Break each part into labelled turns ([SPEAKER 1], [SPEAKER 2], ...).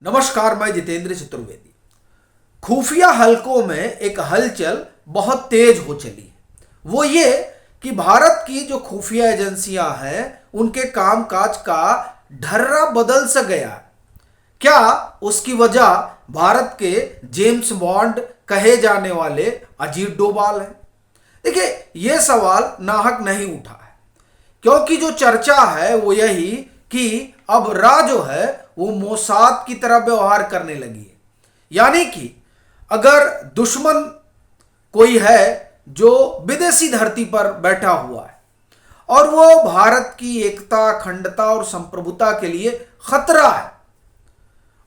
[SPEAKER 1] नमस्कार, मैं जितेंद्र चतुर्वेदी। खुफिया हलकों में एक हलचल बहुत तेज हो चली है। वो ये कि भारत की जो खुफिया एजेंसियां हैं उनके कामकाज का ढर्रा बदल सा गया। क्या उसकी वजह भारत के जेम्स बॉन्ड कहे जाने वाले अजीत डोभाल है? देखिए, यह सवाल नाहक नहीं उठा है, क्योंकि जो चर्चा है वो यही कि अब रा जो है वो मोसाद की तरह व्यवहार करने लगी है। यानी कि अगर दुश्मन कोई है जो विदेशी धरती पर बैठा हुआ है और वो भारत की एकता, अखंडता और संप्रभुता के लिए खतरा है,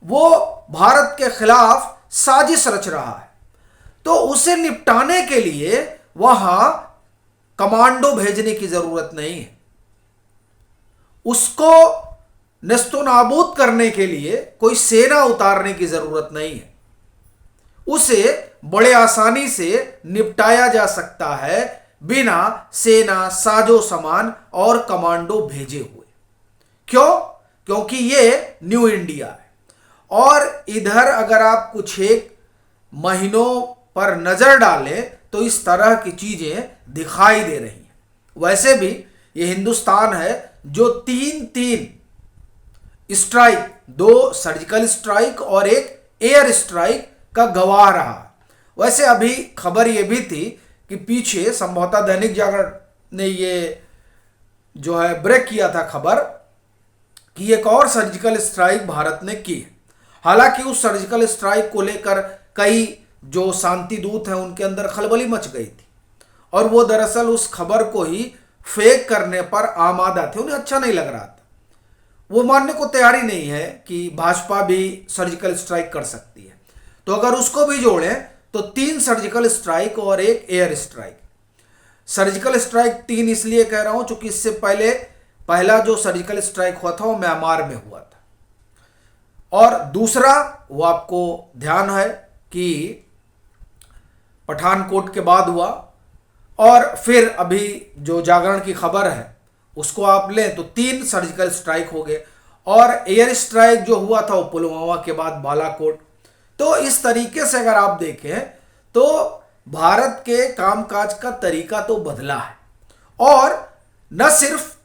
[SPEAKER 1] वो भारत के खिलाफ साजिश रच रहा है, तो उसे निपटाने के लिए वहां कमांडो भेजने की जरूरत नहीं है। उसको नेस्तनाबूद करने के लिए कोई सेना उतारने की जरूरत नहीं है। उसे बड़े आसानी से निपटाया जा सकता है बिना सेना, साजो सामान और कमांडो भेजे हुए। क्यों? क्योंकि ये न्यू इंडिया है और इधर अगर आप कुछ एक महीनों पर नजर डालें तो इस तरह की चीजें दिखाई दे रही हैं। वैसे भी ये हिंदुस्तान है जो तीन तीन स्ट्राइक, दो सर्जिकल स्ट्राइक और एक एयर स्ट्राइक का गवाह रहा। वैसे अभी खबर यह भी थी कि पीछे संभवतः दैनिक जागरण ने ये जो है ब्रेक किया था खबर कि एक और सर्जिकल स्ट्राइक भारत ने की है। हालांकि उस सर्जिकल स्ट्राइक को लेकर कई जो शांति दूत हैं उनके अंदर खलबली मच गई थी और वो दरअसल उस खबर को ही फेक करने पर आमादा थे। उन्हें अच्छा नहीं लग रहा था, वो मानने को तैयारी नहीं है कि भाजपा भी सर्जिकल स्ट्राइक कर सकती है। तो अगर उसको भी जोड़ें तो 3 सर्जिकल स्ट्राइक और एक एयर स्ट्राइक। सर्जिकल स्ट्राइक 3 इसलिए कह रहा हूं क्योंकि इससे पहले पहला जो सर्जिकल स्ट्राइक हुआ था वो म्यांमार में हुआ था, और दूसरा वो आपको ध्यान है कि पठानकोट के बाद हुआ, और फिर अभी जो जागरण की खबर है उसको आप लें तो 3 सर्जिकल स्ट्राइक हो गए, और एयर स्ट्राइक जो हुआ था वो पुलवामा के बाद बालाकोट। तो इस तरीके से अगर आप देखें तो भारत के कामकाज का तरीका तो बदला है, और न सिर्फ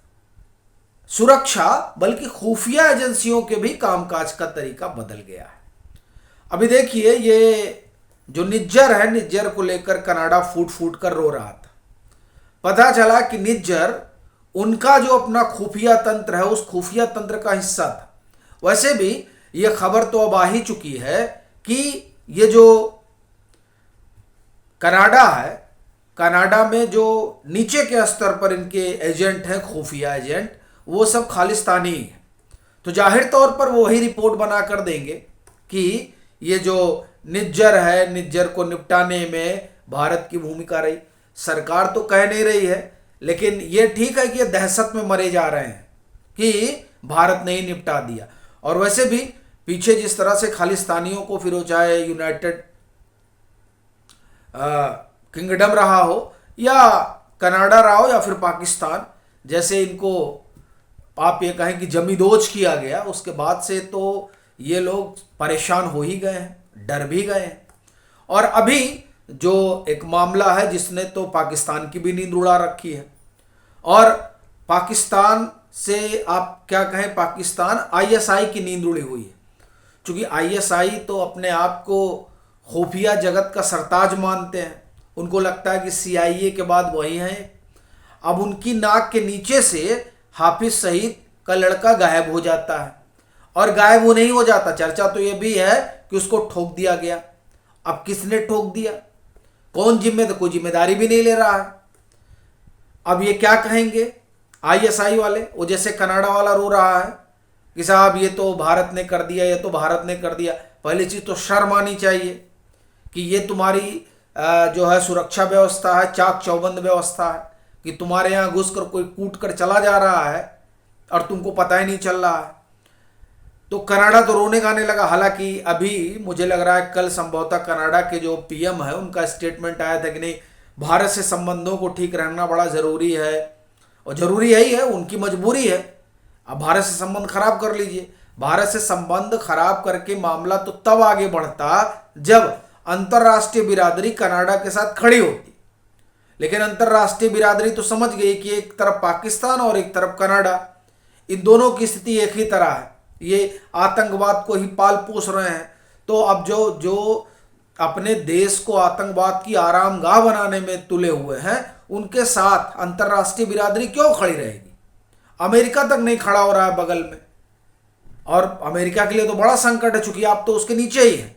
[SPEAKER 1] सुरक्षा बल्कि खुफिया एजेंसियों के भी कामकाज का तरीका बदल गया है। अभी देखिए, ये जो निज्जर है, निज्जर को लेकर कनाडा फूट फूट कर रो रहा था। पता चला कि निज्जर उनका जो अपना खुफिया तंत्र है उस खुफिया तंत्र का हिस्सा था। वैसे भी यह खबर तो अब आ ही चुकी है कि ये जो कनाडा है, कनाडा में जो नीचे के स्तर पर इनके एजेंट हैं, खुफिया एजेंट, वो सब खालिस्तानी हैं। तो जाहिर तौर पर वो वही रिपोर्ट बना कर देंगे कि ये जो निज्जर है, निज्जर को निपटाने में भारत की भूमिका रही। सरकार तो कह नहीं रही है, लेकिन ये ठीक है कि ये दहशत में मरे जा रहे हैं कि भारत ने ही निपटा दिया। और वैसे भी पीछे जिस तरह से खालिस्तानियों को, फिर वो चाहे यूनाइटेड किंगडम रहा हो या कनाडा रहा हो या फिर पाकिस्तान, जैसे इनको आप ये कहें कि जमीदोज किया गया, उसके बाद से तो ये लोग परेशान हो ही गए हैं, डर भी गए हैं। और अभी जो एक मामला है जिसने तो पाकिस्तान की भी नींद उड़ा रखी है, और पाकिस्तान से आप क्या कहें, पाकिस्तान आईएसआई की नींद उड़ी हुई है। क्योंकि आईएसआई तो अपने आप को खुफिया जगत का सरताज मानते हैं, उनको लगता है कि सीआईए के बाद वही हैं। अब उनकी नाक के नीचे से हाफिज सईद का लड़का गायब हो जाता है, और गायब वो नहीं हो जाता, चर्चा तो ये भी है कि उसको ठोक दिया गया। अब किसने ठोक दिया, कौन जिम्मेदार, कोई जिम्मेदारी भी नहीं ले रहा है। अब ये क्या कहेंगे आईएसआई वाले, वो जैसे कनाडा वाला रो रहा है कि साहब ये तो भारत ने कर दिया, ये तो भारत ने कर दिया। पहली चीज तो शर्म आनी चाहिए कि ये तुम्हारी जो है सुरक्षा व्यवस्था है, चाक चौबंद व्यवस्था है, कि तुम्हारे यहाँ घुस कर कोई कूट कर चला जा रहा है और तुमको पता ही नहीं चल रहा है। तो कनाडा तो रोने गाने लगा। हालांकि अभी मुझे लग रहा है कल संभवतः कनाडा के जो पीएम है उनका स्टेटमेंट आया था कि नहीं, भारत से संबंधों को ठीक रखना बड़ा ज़रूरी है, और ज़रूरी यही है, उनकी मजबूरी है। अब भारत से संबंध खराब कर लीजिए। भारत से संबंध खराब करके मामला तो तब आगे बढ़ता जब अंतर्राष्ट्रीय बिरादरी कनाडा के साथ खड़ी होती। लेकिन अंतर्राष्ट्रीय बिरादरी तो समझ गई कि एक तरफ पाकिस्तान और एक तरफ कनाडा, इन दोनों की स्थिति एक ही तरह है, ये आतंकवाद को ही पाल पोस रहे हैं। तो अब जो जो अपने देश को आतंकवाद की आरामगाह बनाने में तुले हुए हैं, उनके साथ अंतर्राष्ट्रीय बिरादरी क्यों खड़ी रहेगी? अमेरिका तक नहीं खड़ा हो रहा है बगल में, और अमेरिका के लिए तो बड़ा संकट है, चूंकि आप तो उसके नीचे ही हैं।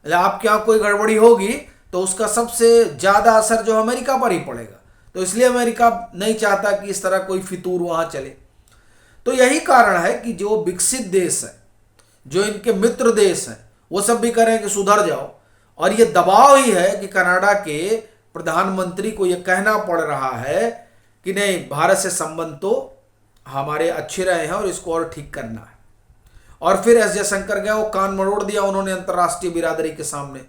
[SPEAKER 1] आपके यहाँ कोई गड़बड़ी होगी तो उसका सबसे ज़्यादा असर जो अमेरिका पर ही पड़ेगा। तो इसलिए अमेरिका नहीं चाहता कि इस तरह कोई फितूर वहाँ चले। तो यही कारण है कि जो विकसित देश है, जो इनके मित्र देश हैं, वो सब भी करें कि सुधर जाओ। और ये दबाव ही है कि कनाडा के प्रधानमंत्री को ये कहना पड़ रहा है कि नहीं, भारत से संबंध तो हमारे अच्छे रहे हैं और इसको और ठीक करना है। और फिर एस जयशंकर गए, वो कान मरोड़ दिया उन्होंने अंतर्राष्ट्रीय बिरादरी के सामने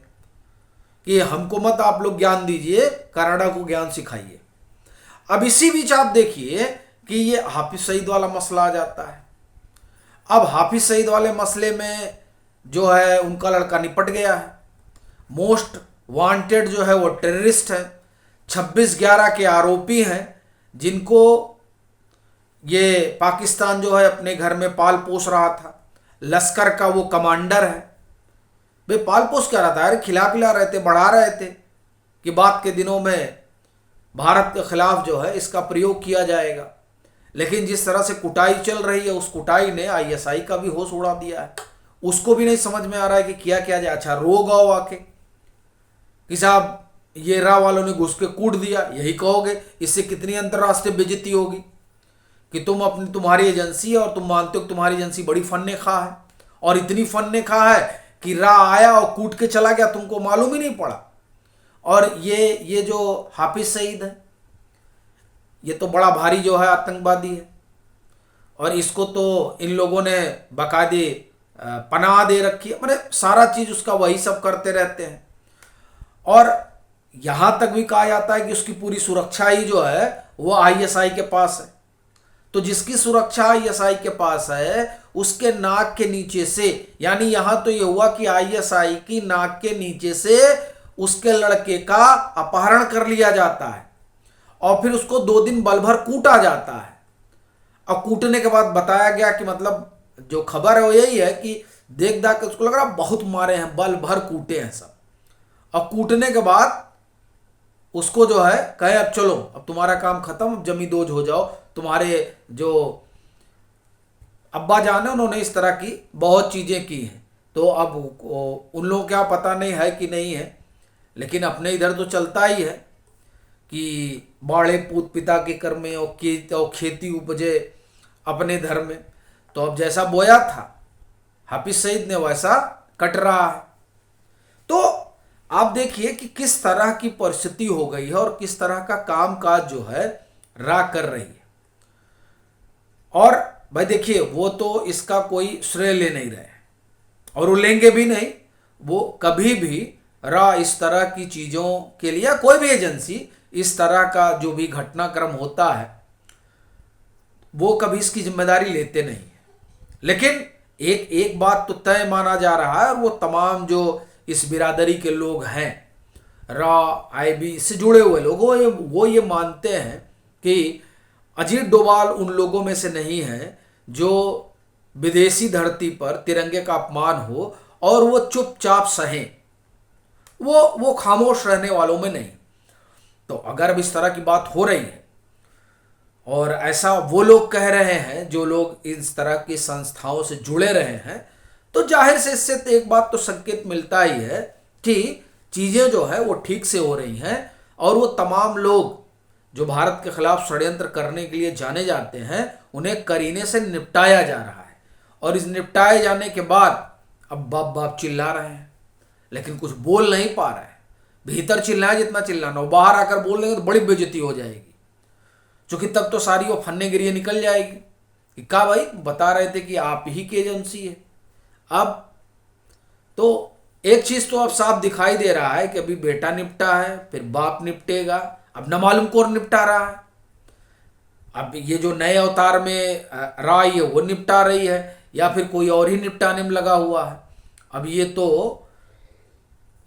[SPEAKER 1] कि हमको मत आप लोग ज्ञान दीजिए, कनाडा को ज्ञान सिखाइए। अब इसी बीच आप देखिए कि ये हाफिज सईद वाला मसला आ जाता है। अब हाफिज सईद वाले मसले में जो है उनका लड़का निपट गया है। मोस्ट वांटेड जो है वो टेररिस्ट है, 26/11 के आरोपी हैं, जिनको ये पाकिस्तान जो है अपने घर में पाल पोस रहा था। लश्कर का वो कमांडर है। वे पाल पोस क्या रहा था यार, खिला पिला रहे थे, बढ़ा रहे थे कि बाद के दिनों में भारत के खिलाफ जो है इसका प्रयोग किया जाएगा। लेकिन जिस तरह से कुटाई चल रही है, उस कुटाई ने आईएसआई का भी होश उड़ा दिया है। उसको भी नहीं समझ में आ रहा है कि किया क्या जाए। अच्छा, रोग आओ आके कि साहब ये रा वालों ने घुस के कूट दिया, यही कहोगे? इससे कितनी अंतर्राष्ट्रीय बेइज्जती होगी कि तुम्हारी एजेंसी है और तुम मानते हो कि तुम्हारी एजेंसी बड़ी फन्ने खा है, और इतनी फन्ने खा है कि रा आया और कूट के चला गया, तुमको मालूम ही नहीं पड़ा। और ये जो हाफिज सईद है, ये तो बड़ा भारी जो है आतंकवादी है, और इसको तो इन लोगों ने बाकायदे पनाह दे रखी है। मतलब सारा चीज उसका वही सब करते रहते हैं। और यहां तक भी कहा जाता है कि उसकी पूरी सुरक्षा ही जो है वो आईएसआई के पास है। तो जिसकी सुरक्षा आईएसआई के पास है, उसके नाक के नीचे से, यानी यहां तो ये हुआ कि आईएसआई की नाक के नीचे से उसके लड़के का अपहरण कर लिया जाता है, और फिर उसको 2 दिन बल भर कूटा जाता है। और कूटने के बाद बताया गया कि मतलब जो खबर है वो यही है कि देख दाख के उसको लग रहा बहुत मारे हैं, बल भर कूटे हैं सब। और कूटने के बाद उसको जो है कहे अब चलो, अब तुम्हारा काम खत्म, अब जमींदोज हो जाओ। तुम्हारे जो अब्बा जान है उन्होंने इस तरह की बहुत चीजें की हैं। तो अब उन लोगों को क्या पता नहीं है कि नहीं है, लेकिन अपने इधर तो चलता ही है कि बाड़े पूत पिता के कर में और खेती उपजे अपने धर में। तो अब जैसा बोया था हाफिज सईद ने, वैसा कट रहा है। तो आप देखिए कि किस तरह की परिस्थिति हो गई है और किस तरह का कामकाज जो है रा कर रही है। और भाई देखिए, वो तो इसका कोई श्रेय ले नहीं रहे और वो लेंगे भी नहीं। वो कभी भी रा इस तरह की चीजों के लिए, कोई भी एजेंसी इस तरह का जो भी घटनाक्रम होता है वो कभी इसकी जिम्मेदारी लेते नहीं है। लेकिन एक बात तो तय माना जा रहा है, और वो तमाम जो इस बिरादरी के लोग हैं, रा आईबी से जुड़े हुए लोग, वो ये मानते हैं कि अजीत डोभाल उन लोगों में से नहीं है जो विदेशी धरती पर तिरंगे का अपमान हो और वो चुपचाप सहें। वो खामोश रहने वालों में नहीं। तो अगर अब इस तरह की बात हो रही है और ऐसा वो लोग कह रहे हैं जो लोग इस तरह की संस्थाओं से जुड़े रहे हैं, तो जाहिर से इससे तो एक बात तो संकेत मिलता ही है कि चीजें जो है वो ठीक से हो रही हैं। और वो तमाम लोग जो भारत के खिलाफ षड्यंत्र करने के लिए जाने जाते हैं, उन्हें करीने से निपटाया जा रहा है। और इस निपटाए जाने के बाद अब बाप बाप चिल्ला रहे हैं, लेकिन कुछ बोल नहीं पा रहे हैं। भीतर चिल्लाए जितना चिल्लाना हो, बाहर आकर बोल लेंगे तो बड़ी बेइज्जती हो जाएगी, क्योंकि तब तो सारी वो फन्ने गिरिए निकल जाएगी कि का भाई बता रहे थे कि आप ही की एजेंसी है। अब तो एक चीज तो अब साफ दिखाई दे रहा है कि अभी बेटा निपटा है, फिर बाप निपटेगा, अब न मालूम कौन निपटा रहा है। अब ये जो नए अवतार में राय है वो निपटा रही है, या फिर कोई और ही निपटाने में लगा हुआ है। अब ये तो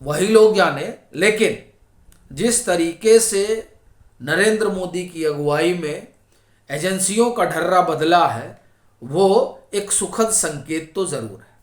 [SPEAKER 1] वही लोग जाने, लेकिन जिस तरीके से नरेंद्र मोदी की अगुवाई में एजेंसियों का ढर्रा बदला है वो एक सुखद संकेत तो जरूर है।